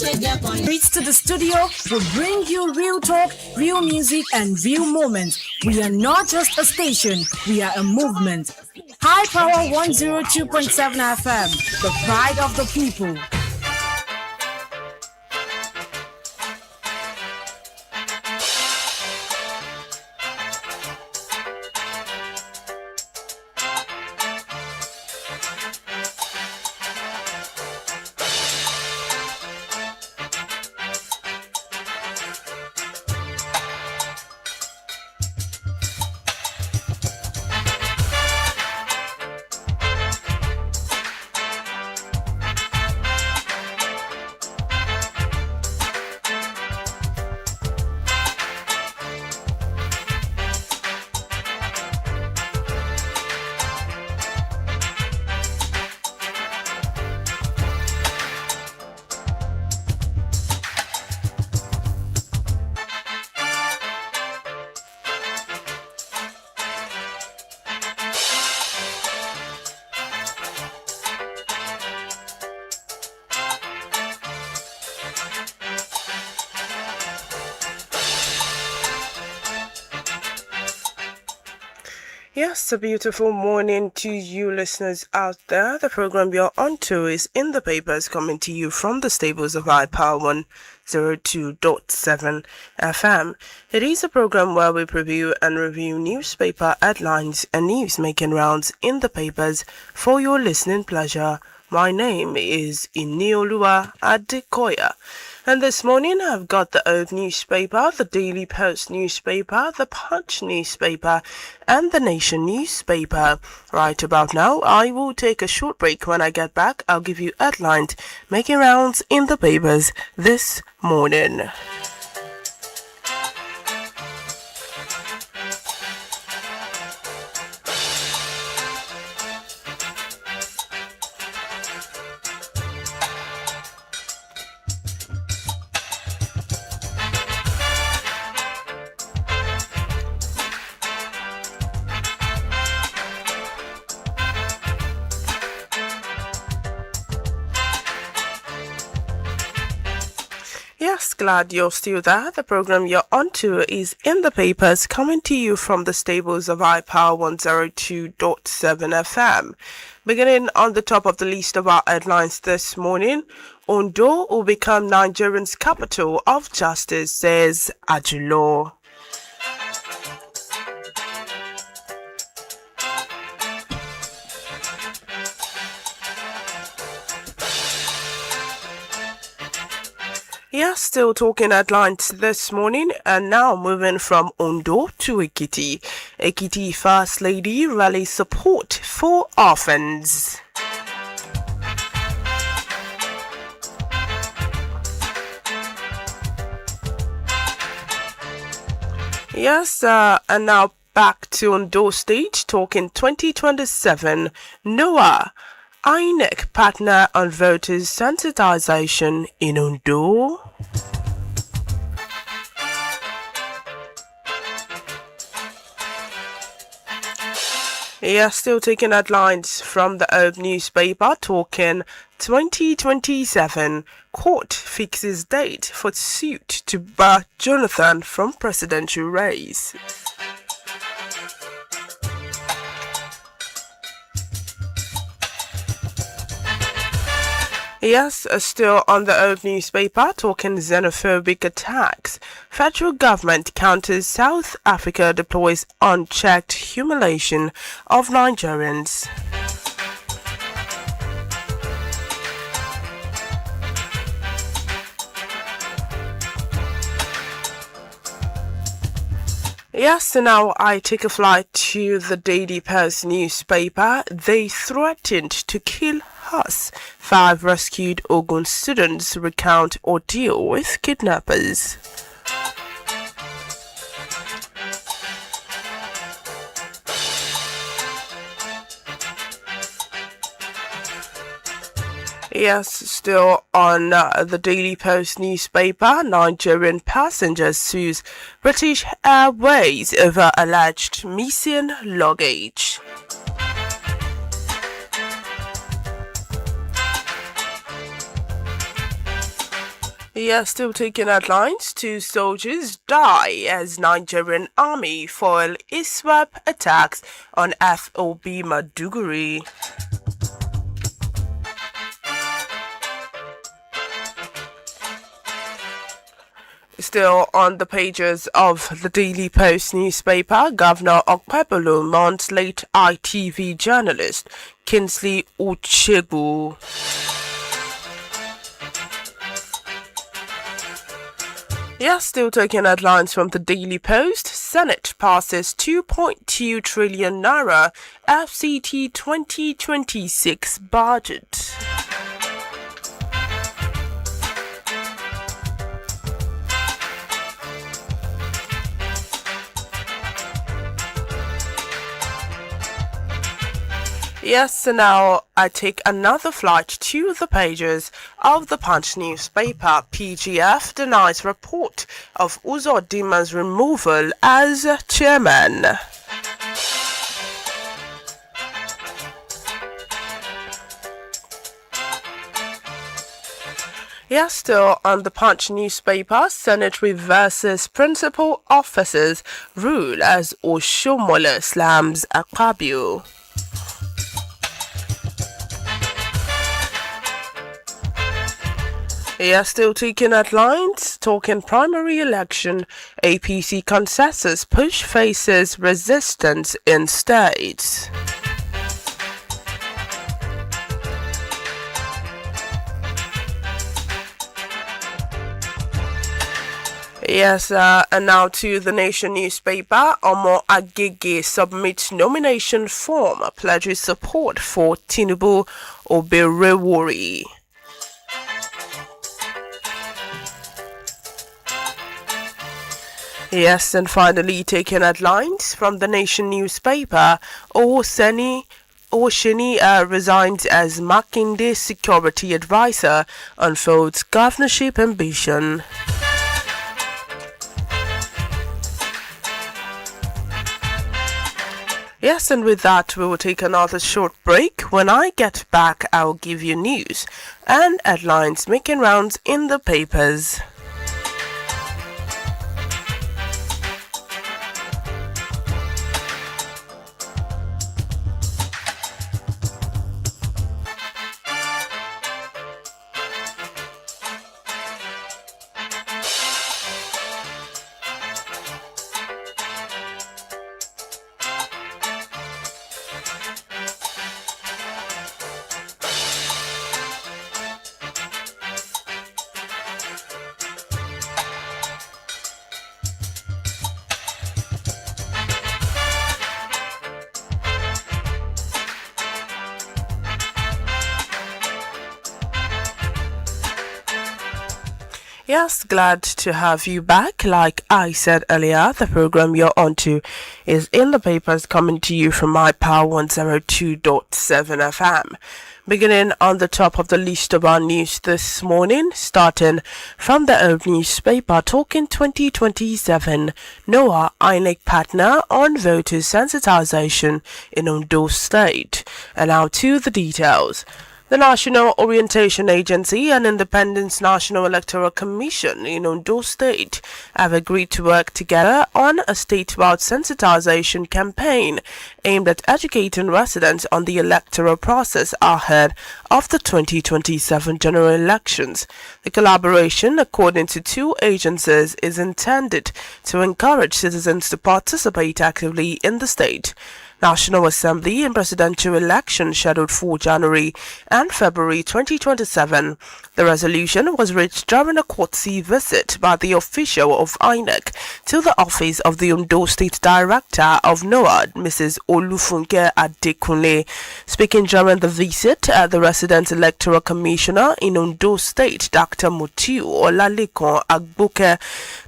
Reach to the studio will bring you real talk, real music, and real moments. We are not just a station, we are a movement. High Power 102.7 FM, the pride of the people. Yes, a beautiful morning to you listeners out there. The program you're on to is In the Papers, coming to you from the stables of High Power 102.7 FM. It is a program where we preview and review newspaper headlines and news making rounds in the papers for your listening pleasure. My name is Inioluwa Adekoya. And this morning I've got the Old newspaper, the Daily Post newspaper, the Punch newspaper, and the Nation newspaper. Right about now, I will take a short break. When I get back, I'll give you headlines making rounds in the papers this morning. Yes, glad you're still there. The program you're onto is In the Papers, coming to you from the stables of High Power 102.7 FM. Beginning on the top of the list of our headlines this morning, Ondo will become Nigerian's capital of justice, says Ajulo. Yeah, still talking headlines this morning, and now moving from Ondo to Ekiti. Ekiti First Lady rallies support for orphans. Yes, and now back to Ondo State, talking 2027. Noah, INEC partner on voters sensitization in Ondo. Yeah, still taking headlines from the Old newspaper, talking 2027. Court fixes date for suit to bar Jonathan from presidential race. Yes, still on the Old newspaper, talking xenophobic attacks. Federal government counters South Africa deploys unchecked humiliation of Nigerians. Yes, so now I take a flight to the Daily Post newspaper. They threatened to kill us. 5 rescued Ogun students recount ordeal with kidnappers. Yes, still on the Daily Post newspaper, Nigerian passenger sues British Airways over alleged missing luggage. Yeah, still taking headlines. 2 soldiers die as Nigerian army foil ISWAP attacks on FOB Maduguri. Still on the pages of the Daily Post newspaper, Governor Okpebolo mounts late ITV journalist Kingsley Uchegbu. Yes, still taking headlines from the Daily Post. Senate passes 2.2 trillion naira FCT 2026 budget. Yes, and now I take another flight to the pages of the Punch newspaper. PGF denies report of Uzodima's removal as chairman. Yes, still on the Punch newspaper, Senate reverses principal officers' rule as Oshomole slams Akpabio. Yeah, still taking headlines, talking primary election, APC consensus push faces resistance in states. Yes, and now to the Nation newspaper. Omo Agege submits nomination form, pledges support for Tinubu Oberewori. Yes, and finally taking headlines from the Nation newspaper, Osheni resigns as Makinde security advisor, unfolds governorship ambition. Yes, and with that, we will take another short break. When I get back, I'll give you news and headlines making rounds in the papers. Yes, glad to have you back. Like I said earlier, the program you're onto is in the papers, coming to you from my Power 102.7 FM. Beginning on the top of the list of our news this morning, starting from the old newspaper, talking 2027, Noah INEC partner on voter sensitization in Ondo State. And now to the details. The National Orientation Agency and Independence National Electoral Commission in Ondo State have agreed to work together on a statewide sensitization campaign aimed at educating residents on the electoral process ahead of the 2027 general elections. The collaboration, according to two agencies, is intended to encourage citizens to participate actively in the state. National Assembly and presidential election scheduled for January and February 2027. The resolution was reached during a courtesy visit by the official of INEC to the office of the Ondo State Director of NOAA, Mrs. Olufunke Adekunle. Speaking during the visit, the resident electoral commissioner in Ondo State, Dr. Mutiu Olalekon Agboke,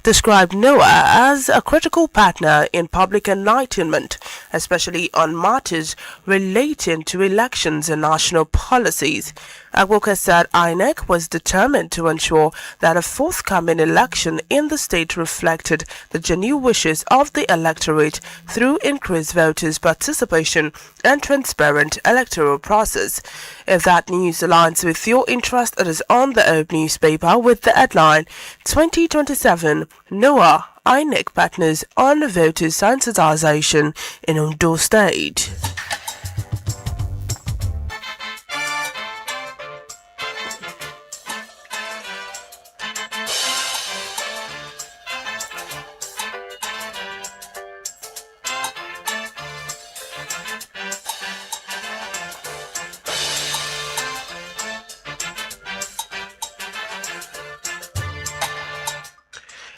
described NOAA as a critical partner in public enlightenment, especially solely on matters relating to elections and national policies. Adekoya said INEC was determined to ensure that a forthcoming election in the state reflected the genuine wishes of the electorate through increased voters' participation and transparent electoral process. If that news aligns with your interest, it is on the Old newspaper with the headline 2027 Noah INEC partners on voter sensitization in Ondo State.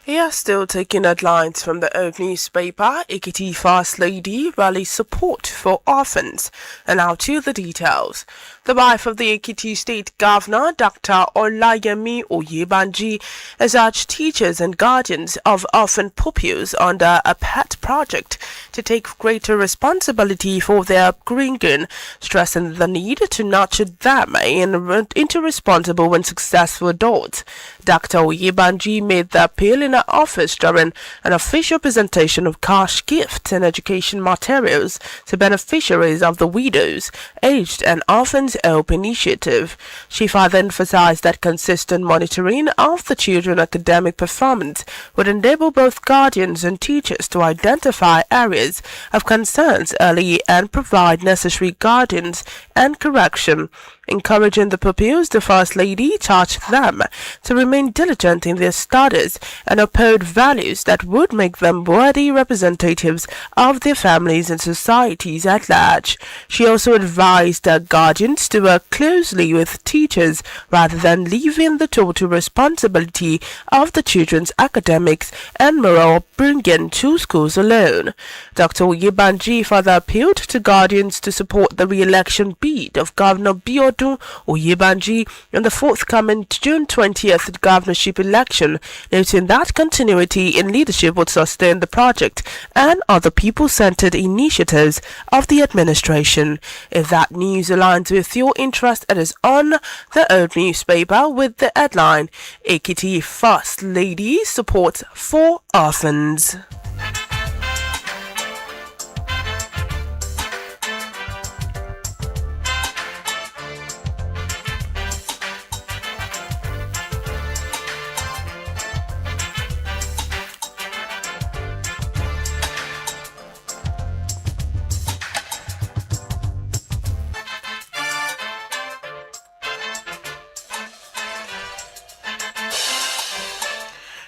Here, still taking headlines from the Old newspaper, Ekiti First Lady rallies support for orphans. And now to the details. The wife of the Ekiti State Governor, Dr. Olayemi Oyebanji, has urged teachers and guardians of orphan pupils under a pet project to take greater responsibility for their upbringing, stressing the need to nurture them into responsible and successful adults. Dr. Oyebanji made the appeal in her office during an official presentation of cash gifts and education materials to beneficiaries of the Widows, Aged and Orphans Help Initiative. She further emphasized that consistent monitoring of the children's academic performance would enable both guardians and teachers to identify areas of concerns early and provide necessary guidance and correction. Encouraging the pupils, the First Lady charged them to remain diligent in their studies and uphold values that would make them worthy representatives of their families and societies at large. She also advised their guardians to work closely with teachers rather than leaving the total responsibility of the children's academics and moral upbringing to schools alone. Dr. Oyebanji further appealed to guardians to support the re-election bid of Governor Biodun Oyebanji in the forthcoming June 20th governorship election, noting that continuity in leadership would sustain the project and other people-centered initiatives of the administration. If that news aligns with your interest, it is on the Old newspaper with the headline Ekiti First Lady supports for orphans.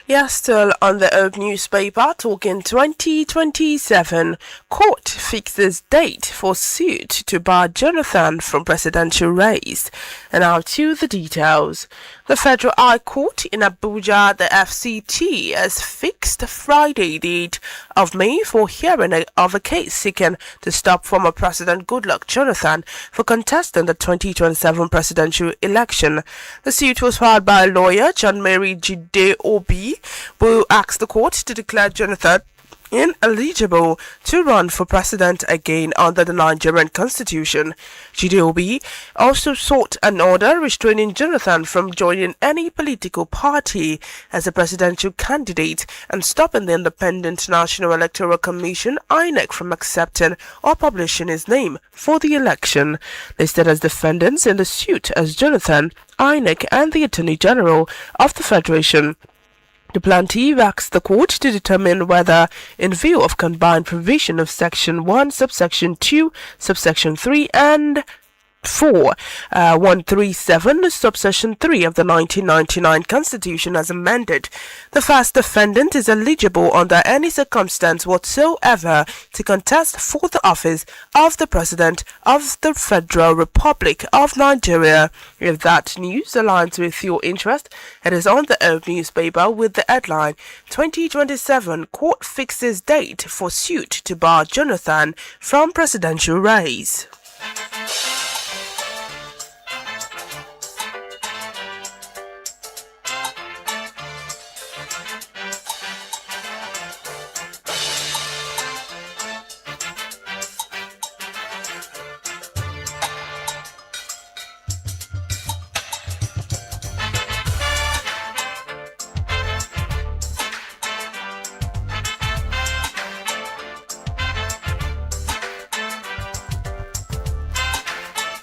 Yes, still on the Old newspaper, talking 2027. Court fixes date for suit to bar Jonathan from presidential race. And now to the details. The Federal High Court in Abuja, the FCT, has fixed Friday, the 8th of May, for hearing of a case seeking to stop former President Goodluck Jonathan for contesting the 2027 presidential election. The suit was filed by lawyer John Mary Jide Obi, who asked the court to declare Jonathan ineligible to run for president again under the Nigerian constitution. Jide also sought an order restraining Jonathan from joining any political party as a presidential candidate and stopping the Independent National Electoral Commission (INEC) from accepting or publishing his name for the election. Listed as defendants in the suit as Jonathan, INEC and the Attorney General of the Federation. The plaintiff asked the court to determine whether, in view of combined provision of Section 1, Subsection 2, Subsection 3, and 137, Subsection 3 of the 1999 Constitution as amended, the first defendant is eligible under any circumstance whatsoever to contest for the office of the President of the Federal Republic of Nigeria. If that news aligns with your interest, it is on the Old newspaper with the headline 2027 Court fixes date for suit to bar Jonathan from presidential race.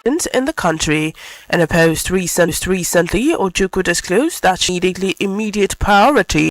in the country. In a post recently, Ojukwu disclosed that she immediate priority